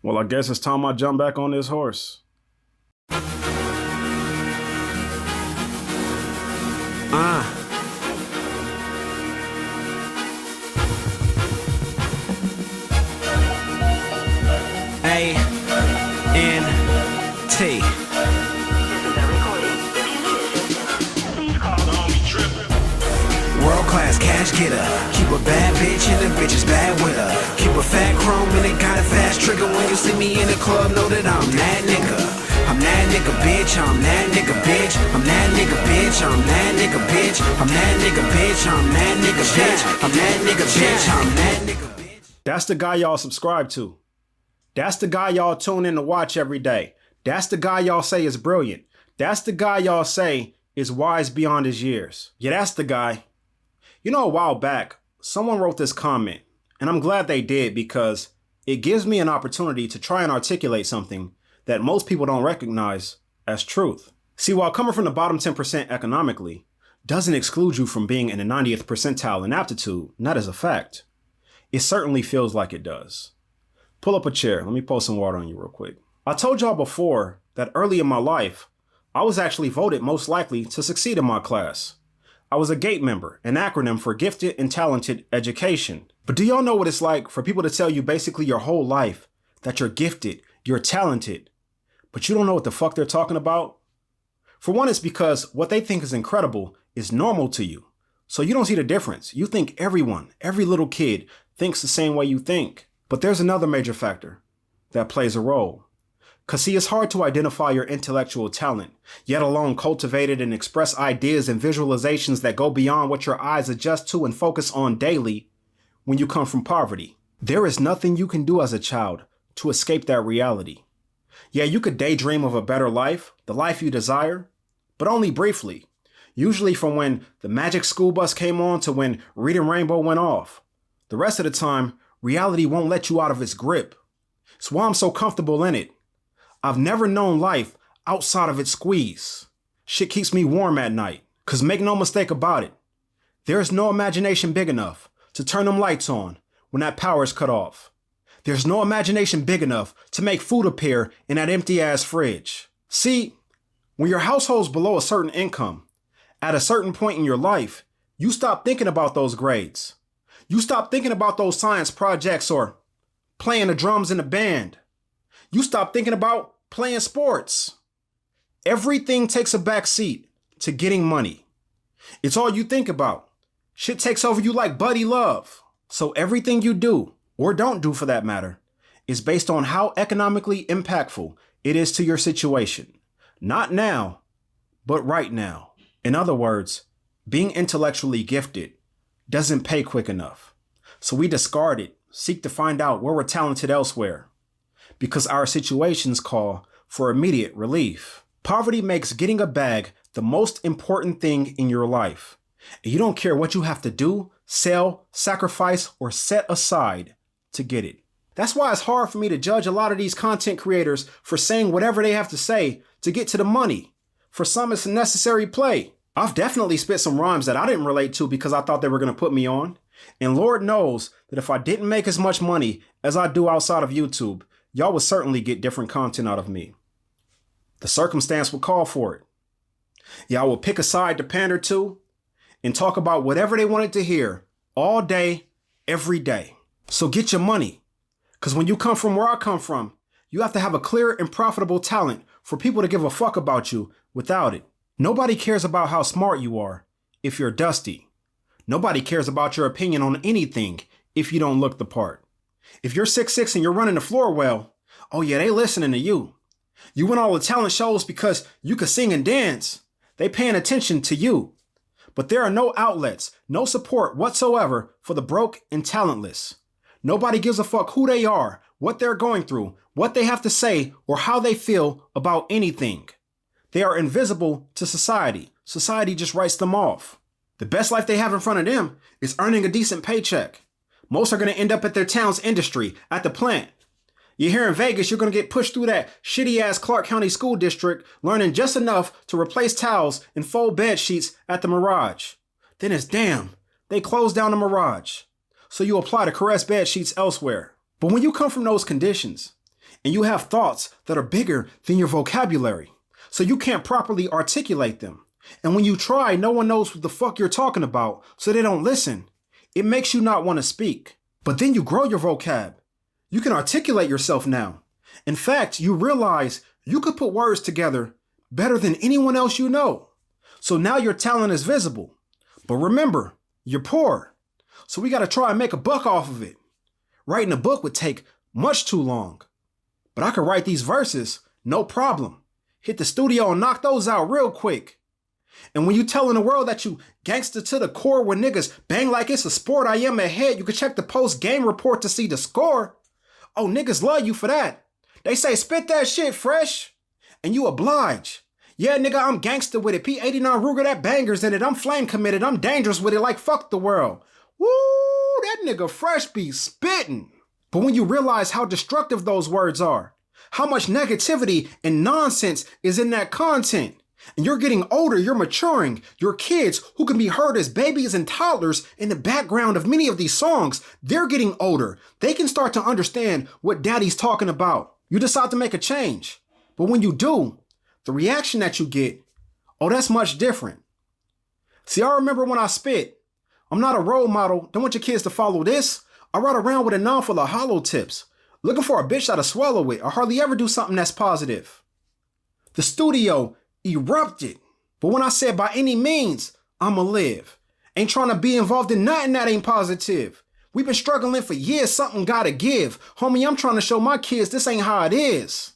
Well, I guess it's time I jump back on this horse. A-N-T. World-class cash getter. Keep a bad bitch and the bitch is bad with her. Keep a fat chrome and it got a fast trigger. When you see me in the club, know that I'm that nigga. I'm that nigga bitch, I'm that nigga bitch. I'm that nigga bitch, I'm that nigga bitch. I'm that nigga bitch, I'm that nigga bitch. I'm that nigga bitch, I'm that nigga bitch. That's the guy y'all subscribe to. That's the guy y'all tune in to watch every day. That's the guy y'all say is brilliant. That's the guy y'all say is wise beyond his years. Yeah, that's the guy. You know, a while back, someone wrote this comment, and I'm glad they did because it gives me an opportunity to try and articulate something that most people don't recognize as truth. See, while coming from the bottom 10% economically doesn't exclude you from being in the 90th percentile in aptitude, and that is a fact. It certainly feels like it does. Pull up a chair. Let me pour some water on you real quick. I told y'all before that early in my life, I was actually voted most likely to succeed in my class. I was a GATE member, an acronym for Gifted and Talented Education. But do y'all know what it's like for people to tell you basically your whole life that you're gifted, you're talented, but you don't know what the fuck they're talking about? For one, it's because what they think is incredible is normal to you. So you don't see the difference. You think everyone, every little kid thinks the same way you think. But there's another major factor that plays a role. Cause see, it's hard to identify your intellectual talent, yet alone cultivate it and express ideas and visualizations that go beyond what your eyes adjust to and focus on daily when you come from poverty. There is nothing you can do as a child to escape that reality. Yeah, you could daydream of a better life, the life you desire, but only briefly. Usually from when the magic school bus came on to when Reading Rainbow went off. The rest of the time, reality won't let you out of its grip. It's why I'm so comfortable in it. I've never known life outside of its squeeze. Shit keeps me warm at night. Cause make no mistake about it, there's no imagination big enough to turn them lights on when that power is cut off. There's no imagination big enough to make food appear in that empty ass fridge. See, when your household's below a certain income, at a certain point in your life, you stop thinking about those grades. You stop thinking about those science projects or playing the drums in a band. You stop thinking about playing sports. Everything takes a back seat to getting money. It's all you think about. Shit takes over you like buddy love. So everything you do, or don't do for that matter, is based on how economically impactful it is to your situation. Not now, but right now. In other words, being intellectually gifted doesn't pay quick enough. So we discard it, seek to find out where we're talented elsewhere. Because our situations call for immediate relief. Poverty makes getting a bag the most important thing in your life. And you don't care what you have to do, sell, sacrifice, or set aside to get it. That's why it's hard for me to judge a lot of these content creators for saying whatever they have to say to get to the money. For some, it's a necessary play. I've definitely spit some rhymes that I didn't relate to because I thought they were going to put me on. And Lord knows that if I didn't make as much money as I do outside of YouTube, y'all would certainly get different content out of me. The circumstance would call for it. Y'all would pick a side to pander to and talk about whatever they wanted to hear all day, every day. So get your money. Because when you come from where I come from, you have to have a clear and profitable talent for people to give a fuck about you without it. Nobody cares about how smart you are if you're dusty. Nobody cares about your opinion on anything if you don't look the part. If you're 6'6" and you're running the floor well, oh yeah, they listening to you. You win all the talent shows because you can sing and dance. They paying attention to you. But there are no outlets, no support whatsoever for the broke and talentless. Nobody gives a fuck who they are, what they're going through, what they have to say, or how they feel about anything. They are invisible to society. Society just writes them off. The best life they have in front of them is earning a decent paycheck. Most are going to end up at their town's industry, at the plant. You're here in Vegas, you're going to get pushed through that shitty-ass Clark County School District, learning just enough to replace towels and fold bed sheets at the Mirage. Then it's damn, they closed down the Mirage. So you apply to caress bed sheets elsewhere. But when you come from those conditions and you have thoughts that are bigger than your vocabulary, so you can't properly articulate them, and when you try, no one knows what the fuck you're talking about, so they don't listen, it makes you not want to speak. But then you grow your vocab. You can articulate yourself now. In fact, you realize you could put words together better than anyone else you know. So now your talent is visible. But remember, you're poor. So we got to try and make a buck off of it. Writing a book would take much too long. But I could write these verses, no problem. Hit the studio and knock those out real quick. And when you telling the world that you gangster to the core where niggas bang like it's a sport, I am ahead. You can check the post-game report to see the score. Oh, niggas love you for that. They say, spit that shit fresh. And you oblige. Yeah, nigga, I'm gangster with it. P89 Ruger, that bangers in it. I'm flame committed. I'm dangerous with it like fuck the world. Woo, that nigga fresh be spitting. But when you realize how destructive those words are, how much negativity and nonsense is in that content, and you're getting older, you're maturing, your kids who can be heard as babies and toddlers in the background of many of these songs, they're getting older. They can start to understand what daddy's talking about. You decide to make a change. But when you do, the reaction that you get, oh, that's much different. See, I remember when I spit, I'm not a role model. Don't want your kids to follow this. I ride around with a nun full of hollow tips, looking for a bitch that'll swallow it. I hardly ever do something that's positive. The studio erupted. But when I said by any means, I'ma live. Ain't trying to be involved in nothing that ain't positive. We've been struggling for years, something gotta give. Homie, I'm trying to show my kids this ain't how it is.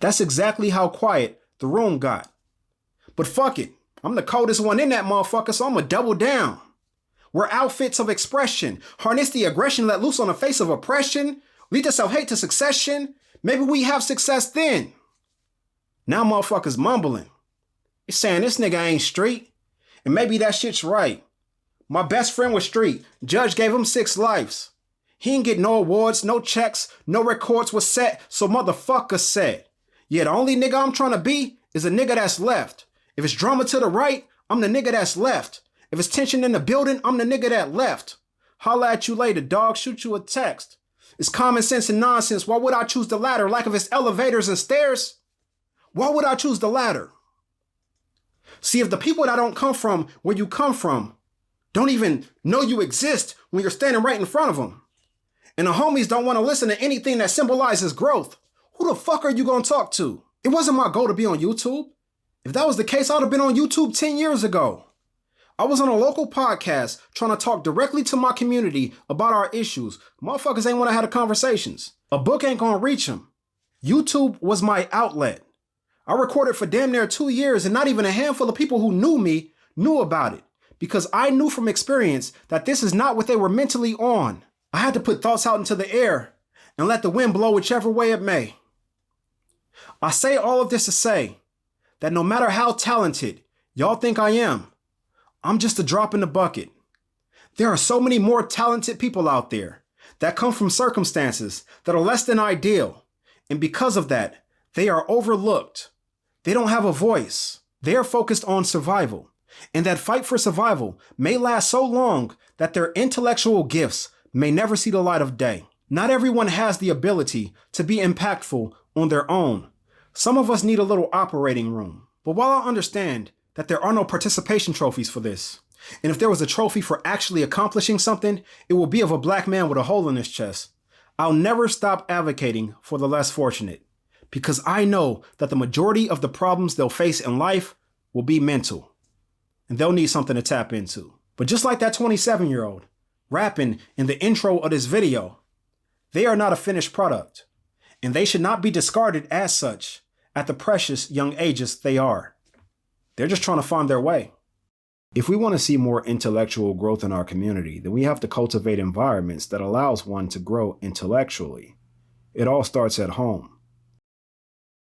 That's exactly how quiet the room got. But fuck it, I'm the coldest one in that motherfucker, so I'ma double down. We're outfits of expression. Harness the aggression let loose on the face of oppression. Lead to self-hate to succession. Maybe we have success then. Now motherfuckers mumbling. It's saying this nigga ain't street. And maybe that shit's right. My best friend was street. Judge gave him 6 lives. He didn't get no awards, no checks, no records was set, so motherfucker said. Yeah, the only nigga I'm trying to be is a nigga that's left. If it's drama to the right, I'm the nigga that's left. If it's tension in the building, I'm the nigga that left. Holla at you later, dog. Shoot you a text. It's common sense and nonsense. Why would I choose the latter? Like if it's elevators and stairs? Why would I choose the latter? See, if the people that don't come from where you come from don't even know you exist when you're standing right in front of them, and the homies don't want to listen to anything that symbolizes growth, who the fuck are you going to talk to? It wasn't my goal to be on YouTube. If that was the case, I would have been on YouTube 10 years ago. I was on a local podcast trying to talk directly to my community about our issues. Motherfuckers ain't want to have the conversations. A book ain't going to reach them. YouTube was my outlet. I recorded for damn near 2 years and not even a handful of people who knew me knew about it because I knew from experience that this is not what they were mentally on. I had to put thoughts out into the air and let the wind blow whichever way it may. I say all of this to say that no matter how talented y'all think I am, I'm just a drop in the bucket. There are so many more talented people out there that come from circumstances that are less than ideal. And because of that, they are overlooked. They don't have a voice. They are focused on survival. And that fight for survival may last so long that their intellectual gifts may never see the light of day. Not everyone has the ability to be impactful on their own. Some of us need a little operating room. But while I understand that there are no participation trophies for this, and if there was a trophy for actually accomplishing something, it will be of a black man with a hole in his chest, I'll never stop advocating for the less fortunate, because I know that the majority of the problems they'll face in life will be mental, and they'll need something to tap into. But just like that 27-year-old rapping in the intro of this video, they are not a finished product, and they should not be discarded as such at the precious young ages they are. They're just trying to find their way. If we want to see more intellectual growth in our community, then we have to cultivate environments that allows one to grow intellectually. It all starts at home.